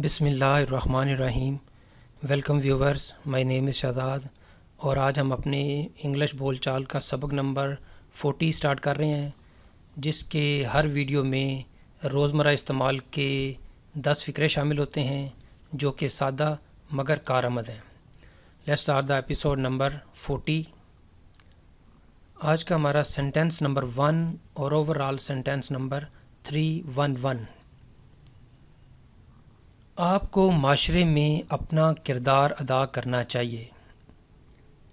بسم اللہ الرحمن الرحیم۔ ویلکم ویورز، مائی نیم از شہزاد اور آج ہم اپنے انگلش بول چال کا سبق نمبر 40 سٹارٹ کر رہے ہیں، جس کے ہر ویڈیو میں روزمرہ استعمال کے 10 فقرے شامل ہوتے ہیں جو کہ سادہ مگر کارآمد ہیں۔ Let's start the episode number 40۔ آج کا ہمارا سینٹینس نمبر 1 اور اوور آل سینٹینس نمبر 311۔ آپ کو معاشرے میں اپنا کردار ادا کرنا چاہیے۔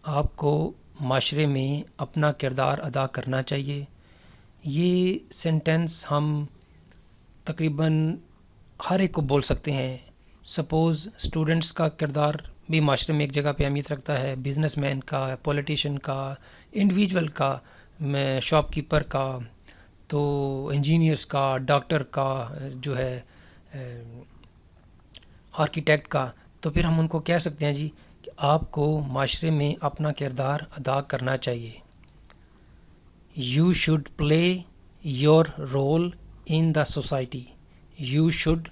آپ کو معاشرے میں اپنا کردار ادا کرنا چاہیے۔ یہ سینٹینس ہم تقریباً ہر ایک کو بول سکتے ہیں۔ سپوز اسٹوڈنٹس کا کردار بھی معاشرے میں ایک جگہ پہ اہمیت رکھتا ہے، بزنس مین کا، پولیٹیشین کا، انڈیویجول کا، شاپ کیپر کا، تو انجینئرس کا، ڈاکٹر کا، جو ہے آرکیٹیکٹ کا۔ تو پھر ہم ان کو کہہ سکتے ہیں جی کہ آپ کو معاشرے میں اپنا کردار ادا کرنا چاہیے۔ You should play your role in the society. You should,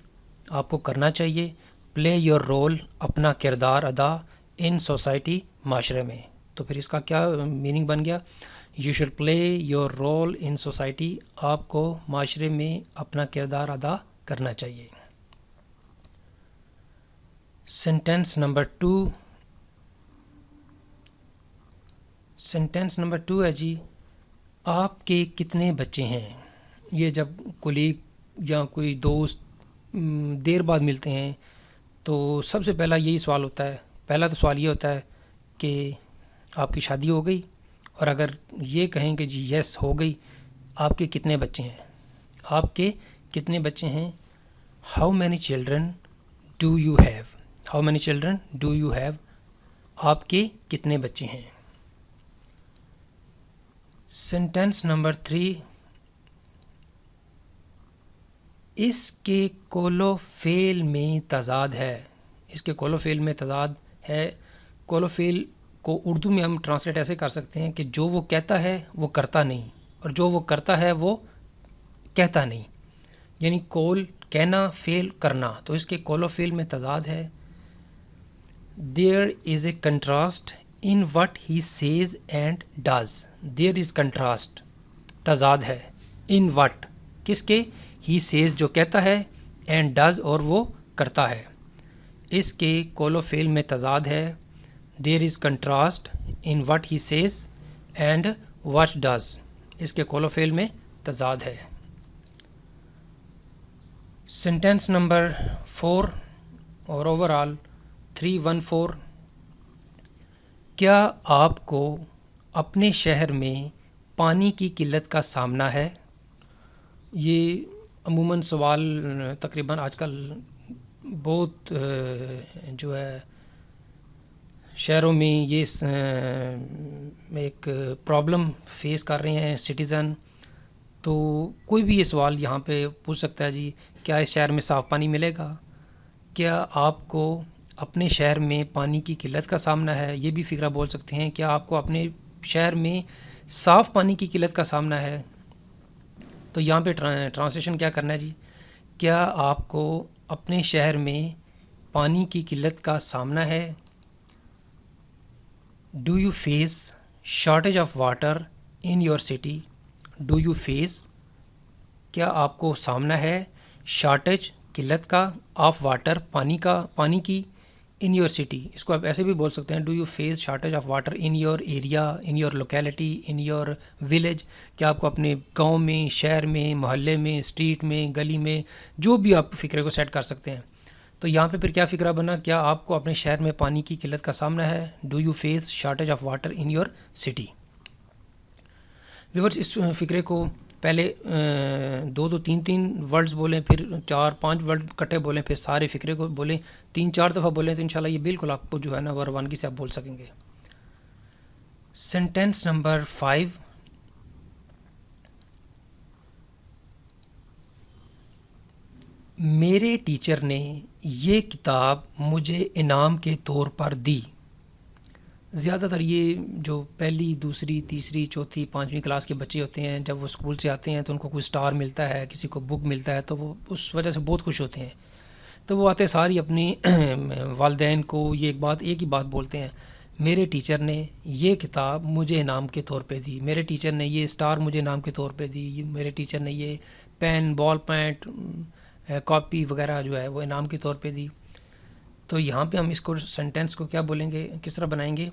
آپ کو کرنا چاہیے، پلے یور رول، اپنا کردار ادا، ان سوسائٹی، معاشرے میں۔ تو پھر اس کا کیا میننگ بن گیا؟ You should play your role in society, آپ کو معاشرے میں اپنا کردار ادا کرنا چاہیے۔ Sentence number 2۔ سینٹینس نمبر 2 ہے جی، آپ کے کتنے بچے ہیں؟ یہ جب کولیگ یا کوئی دوست دیر بعد ملتے ہیں تو سب سے پہلا یہی سوال ہوتا ہے۔ پہلا تو سوال یہ ہوتا ہے کہ آپ کی شادی ہو گئی، اور اگر یہ کہیں کہ جی یس ہو گئی، آپ کے کتنے بچے ہیں؟ آپ کے کتنے بچے ہیں؟ How many children do you have? How many children do you have? آپ کے کتنے بچے ہیں؟ Sentence number 3۔ اس کے کولو فعل میں تضاد ہے۔ اس کے کولو فعل میں تضاد ہے۔ کولو فعل کو اردو میں ہم ٹرانسلیٹ ایسے کر سکتے ہیں کہ جو وہ کہتا ہے وہ کرتا نہیں، اور جو وہ کرتا ہے وہ کہتا نہیں۔ یعنی کول کہنا، فعل کرنا، تو اس کے کولو فعل میں تضاد ہے۔ There is a contrast in what he says and does۔ There is contrast، تضاد ہے۔ In what، کس کے؟ He says، جو کہتا ہے، and does، اور وہ کرتا ہے۔ اس کے کولو فعل میں تضاد ہے۔ There is contrast in what he says and what does۔ اس کے کولو فعل میں تضاد ہے۔ سینٹینس نمبر 4 اور اوور آل 314۔ کیا آپ کو اپنے شہر میں پانی کی قلت کا سامنا ہے؟ یہ عموماً سوال تقریباً آج کل بہت جو ہے شہروں میں یہ ایک پرابلم فیس کر رہے ہیں سٹیزن۔ تو کوئی بھی یہ سوال یہاں پہ پوچھ سکتا ہے جی، کیا اس شہر میں صاف پانی ملے گا؟ کیا آپ کو اپنے شہر میں پانی کی قلت کا سامنا ہے؟ یہ بھی فقرہ بول سکتے ہیں، کیا آپ کو اپنے شہر میں صاف پانی کی قلت کا سامنا ہے؟ تو یہاں پہ ٹرانسلیشن کیا کرنا ہے جی؟ کیا آپ کو اپنے شہر میں پانی کی قلت کا سامنا ہے؟ Do you face shortage of water in your city? Do you face, کیا آپ کو سامنا ہے، شارٹیج، قلت کا، آف واٹر، پانی کی، ان یور سٹی۔ اس کو آپ ایسے بھی بول سکتے ہیں، do you face shortage of water in your area, in your locality, in your village. کیا آپ کو اپنے گاؤں میں، شہر میں، محلے میں، اسٹریٹ میں، گلی میں، جو بھی آپ فقرے کو سیٹ کر سکتے ہیں۔ تو یہاں پہ پھر کیا فقرہ بنا؟ کیا آپ کو اپنے شہر میں پانی کی قلت کا سامنا ہے؟ Do you face shortage of water in your city. Viewers, اس فقرے کو پہلے 2 3 ورڈز بولیں، پھر 4 5 ورڈ کٹھے بولیں، پھر سارے فقرے کو بولیں، 3 4 دفعہ بولیں، تو انشاءاللہ یہ بالکل آپ کو جو ہے نا روانگی سے آپ بول سکیں گے۔ Sentence number 5۔ میرے ٹیچر نے یہ کتاب مجھے انعام کے طور پر دی۔ زیادہ تر یہ جو پہلی، دوسری، تیسری، چوتھی، 5ویں کلاس کے بچے ہوتے ہیں، جب وہ اسکول سے آتے ہیں تو ان کو کوئی سٹار ملتا ہے، کسی کو بک ملتا ہے، تو وہ اس وجہ سے بہت خوش ہوتے ہیں۔ تو وہ آتے ساری اپنی والدین کو یہ ایک ہی بات بولتے ہیں، میرے ٹیچر نے یہ کتاب مجھے انعام کے طور پہ دی، میرے ٹیچر نے یہ اسٹار مجھے انعام کے طور پہ دی، میرے ٹیچر نے یہ پین، بال پینٹ، کاپی وغیرہ جو ہے وہ انعام کے طور پہ دی۔ تو یہاں پہ ہم اس کو سینٹینس کو کیا بولیں گے، کس طرح بنائیں گے؟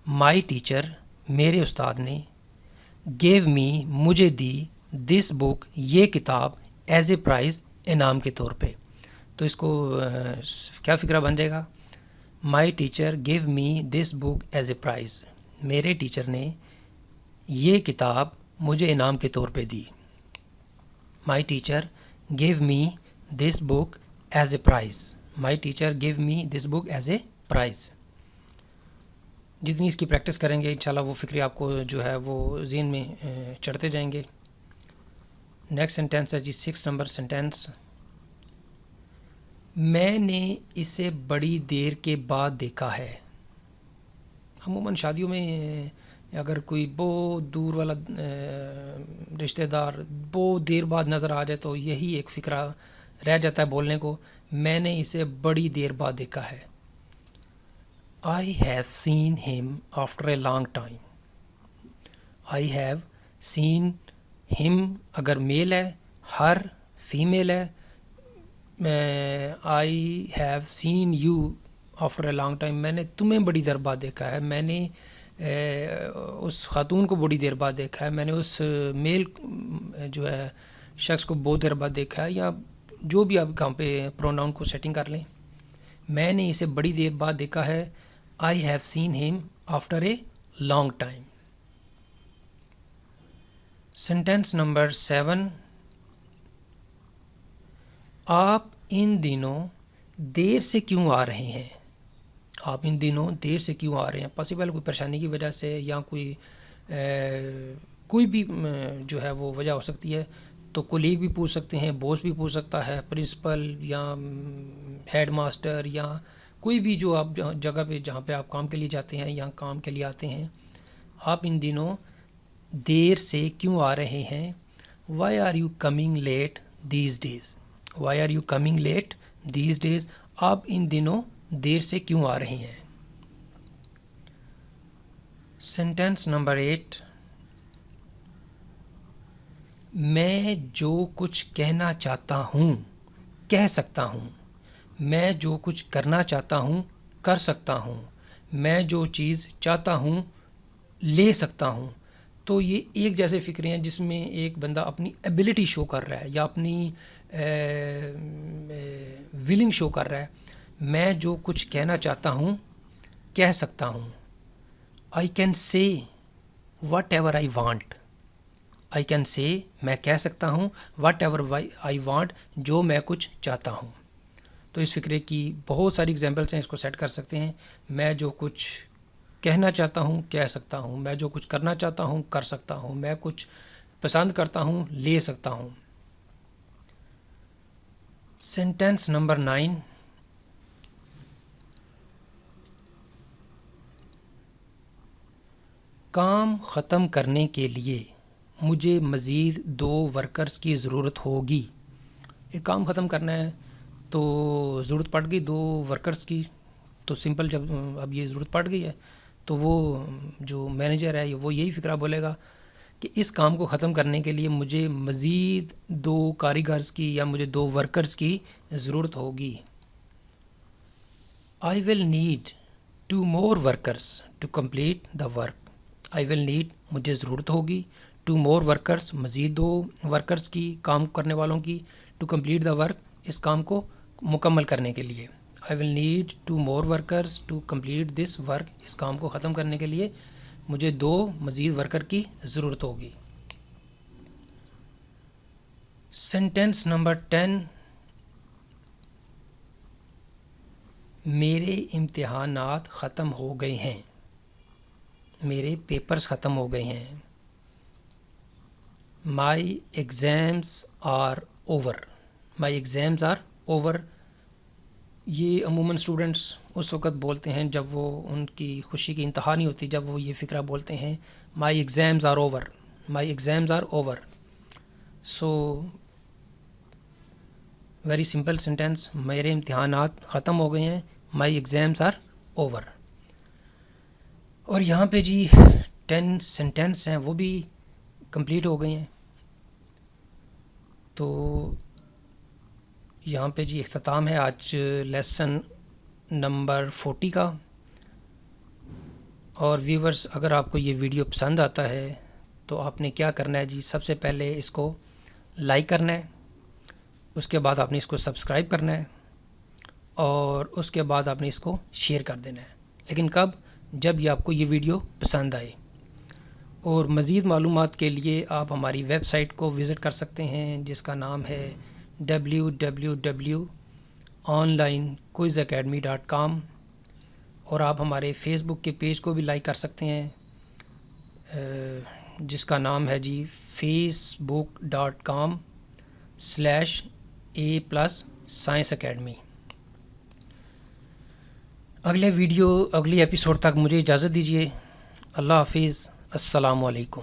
مائی ٹیچر، میرے استاد نے، گیو می، مجھے دی، دس بک، یہ کتاب، ایز اے پرائز، انعام کے طور پہ۔ تو اس کو کیا فکرہ بن جائے گا؟ My teacher gave me this book as a prize, میرے ٹیچر نے یہ کتاب مجھے انعام کے طور پہ دی۔ My teacher gave me this book as a prize, my teacher gave me this book as a prize. جتنی اس کی پریکٹس کریں گے انشاءاللہ وہ فکرے آپ کو جو ہے وہ ذہن میں چڑھتے جائیں گے۔ نیکسٹ سینٹینس ہے جی 6 نمبر سینٹینس، میں نے اسے بڑی دیر کے بعد دیکھا ہے۔ عموماً شادیوں میں اگر کوئی بہت دور والا رشتہ دار بہت دیر بعد نظر آ جائے تو یہی ایک فکرہ رہ جاتا ہے بولنے کو، میں نے اسے بڑی دیر بعد دیکھا ہے۔ I have seen him after a long time. I have seen him اگر میل ہے، ہر فیمیل ہے، I have seen you after a long time، میں نے تمہیں بڑی دیر بعد دیکھا ہے، میں نے اس خاتون کو بڑی دیر بعد دیکھا ہے، میں نے اس میل جو ہے شخص کو بہت دیر بعد دیکھا ہے، یا جو بھی آپ کہاں پہ پروناؤن کو سیٹنگ کر لیں۔ میں نے اسے بڑی دیر بعد دیکھا ہے، I have seen him after a long time۔ Sentence number 7، آپ ان دنوں دیر سے کیوں آ رہے ہیں؟ آپ ان دنوں دیر سے کیوں آ رہے ہیں؟ پاسبل کوئی پریشانی کی وجہ سے یا کوئی بھی جو ہے وہ وجہ ہو سکتی ہے، تو کولیگ بھی پوچھ سکتے ہیں، باس بھی پوچھ سکتا ہے، پرنسپل یا ہیڈ ماسٹر یا کوئی بھی جو آپ جگہ پہ جہاں پہ آپ کام کے لیے جاتے ہیں یا کام کے لیے آتے ہیں۔ آپ ان دنوں دیر سے کیوں آ رہے ہیں؟ Why are you coming late these days, why are you coming late these days, آپ ان دنوں دیر سے کیوں آ رہے ہیں؟ سینٹینس نمبر 8، میں جو کچھ کہنا چاہتا ہوں کہہ سکتا ہوں، میں جو کچھ کرنا چاہتا ہوں کر سکتا ہوں، میں جو چیز چاہتا ہوں لے سکتا ہوں۔ تو یہ ایک جیسے فکرے ہیں جس میں ایک بندہ اپنی ایبلٹی شو کر رہا ہے یا اپنی ولنگ شو کر رہا ہے۔ میں جو کچھ کہنا چاہتا ہوں کہہ سکتا ہوں، I can say whatever I want، I can say میں کہہ سکتا ہوں whatever I want، جو میں کچھ چاہتا ہوں۔ تو اس فکرے کی بہت ساری ایگزامپلس ہیں، اس کو سیٹ کر سکتے ہیں۔ میں جو کچھ کہنا چاہتا ہوں کہہ سکتا ہوں، میں جو کچھ کرنا چاہتا ہوں کر سکتا ہوں، میں کچھ پسند کرتا ہوں لے سکتا ہوں۔ سینٹینس نمبر 9، کام ختم کرنے کے لیے مجھے مزید 2 ورکرز کی ضرورت ہوگی۔ ایک کام ختم کرنا ہے تو ضرورت پڑ گئی 2 ورکرز کی، تو سمپل جب اب یہ ضرورت پڑ گئی ہے تو وہ جو مینیجر ہے وہ یہی فکرہ بولے گا کہ اس کام کو ختم کرنے کے لیے مجھے مزید 2 کاریگرز کی یا مجھے 2 ورکرز کی ضرورت ہوگی۔ I will need 2 more workers to complete the work۔ I will need مجھے ضرورت ہوگی 2 more workers مزید 2 ورکرز کی، کام کرنے والوں کی، to complete the work اس کام کو مکمل کرنے کے لیے۔ I will need 2 more workers to complete this work اس کام کو ختم کرنے کے لیے مجھے 2 مزید ورکر کی ضرورت ہوگی۔ سینٹینس نمبر 10، میرے امتحانات ختم ہو گئے ہیں، میرے پیپرز ختم ہو گئے ہیں۔ My exams are over, my exams are over, یہ عموماً اسٹوڈنٹس اس وقت بولتے ہیں جب وہ ان کی خوشی کی انتہا نہیں ہوتی، جب وہ یہ فکرہ بولتے ہیں my exams are over, my exams are over. So very simple sentence, میرے امتحانات ختم ہو گئے ہیں، مائی ایگزامس آر اوور. اور یہاں پہ جی 10 سینٹینس ہیں وہ بھی کمپلیٹ ہو گئے ہیں. تو یہاں پہ جی اختتام ہے آج لیسن نمبر 40 کا. اور ویورز، اگر آپ کو یہ ویڈیو پسند آتا ہے تو آپ نے کیا کرنا ہے جی، سب سے پہلے اس کو لائک کرنا ہے، اس کے بعد آپ نے اس کو سبسکرائب کرنا ہے، اور اس کے بعد آپ نے اس کو شیئر کر دینا ہے. لیکن کب؟ جب یہ آپ کو یہ ویڈیو پسند آئے. اور مزید معلومات کے لیے آپ ہماری ویب سائٹ کو وزٹ کر سکتے ہیں جس کا نام ہے www.onlinequizacademy.com. اور آپ ہمارے فیس بک کے پیج کو بھی لائک کر سکتے ہیں جس کا نام ہے جی facebook.com/A+Science Academy. اگلے ایپیسوڈ تک مجھے اجازت دیجیے. اللہ حافظ. السلام علیکم.